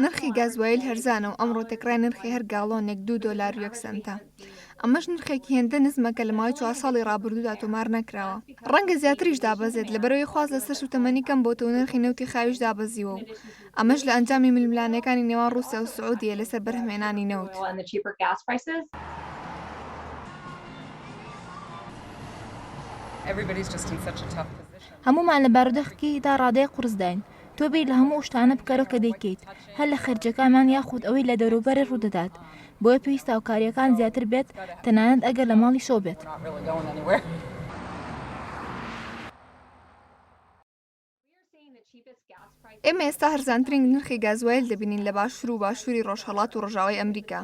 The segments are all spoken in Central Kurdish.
نرخی گازوایل هەرزانە و ئەمڕۆ تەکرای نرخی هەر گاڵۆنێک $2.1 ئەمەش نرخێکی هێندە نزمەکە لە ماوەی 4 ساڵی ڕابردوودا تۆمار نەکراوە. ڕەنگە زیاتریش دابەزێت لەبەرەوەی خواست لەسەر سوتەمەنی کەم بۆتە و نرخی نەوتی خاویش دابەزیوە و ئەمەش لە ئەنجامی ململانەکانی نێوان رووسیا و سعودیە لەسەر بەرهەمهێنانی نەوت. هەمومان لە بارودۆخێکیدا ڕادەیە قورسداین. تۆ بیر لە هەموو شتانە بکەرەوە کە دەیکەیت، هەر لە خەرجەکانمان یاخود ئەوەی لە دەوروبەرت ڕوودەدات. بۆیە پێویستە هاوکاریەکان زیاتر بێت، تەنانەت ئەگەر لە ماڵی شۆ بێت. ئێمە ئێستا هەرزانترین نرخی گازوایل دەبینین لە باشوور و باشووری ڕۆژهەڵات و ڕۆژاوای ئەمریکا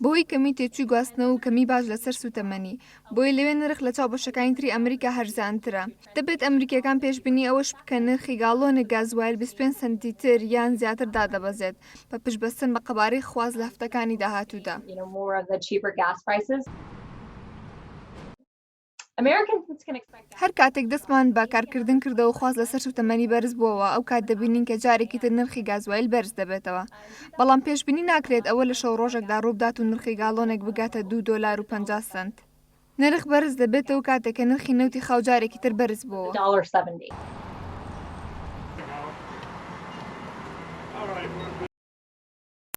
بۆی کەمی تێچووی گواستنەوە و کەمی باش لەسەر سوتەمەنی. بۆی لەوێ نرخ لە چاو بەشەکانی تری ئەمریکا هەرزانترە. دەبێت ئەمریکیەکان پێشبینی ئەوەش بکەن نرخی گاڵۆنێک گازوایل 25 سنتی تر یان زیاتر دادەبەزێت بە پشتبەستن بە قەبارەی خواز لە هەفتەکانی داهاتوودا. هەر کاتێک دەستمان بە کارکردن کردەوە خواست لەسەر سوتەمەنی بەرز بووەوە ئەو کات دەبینین کە جارێکی تر نرخی گازوایل بەرز دەبێتەوە. بەڵام پێشبینی ناکرێت ئەوە لە شەو ڕۆژێکدا ڕووبدات و نرخی گاڵۆنێک بگاتە $2.50. نرخ بەرز دەبێتەوە کاتێک کە نرخی نەوتی خاو جارێکی تر بەرز بووە.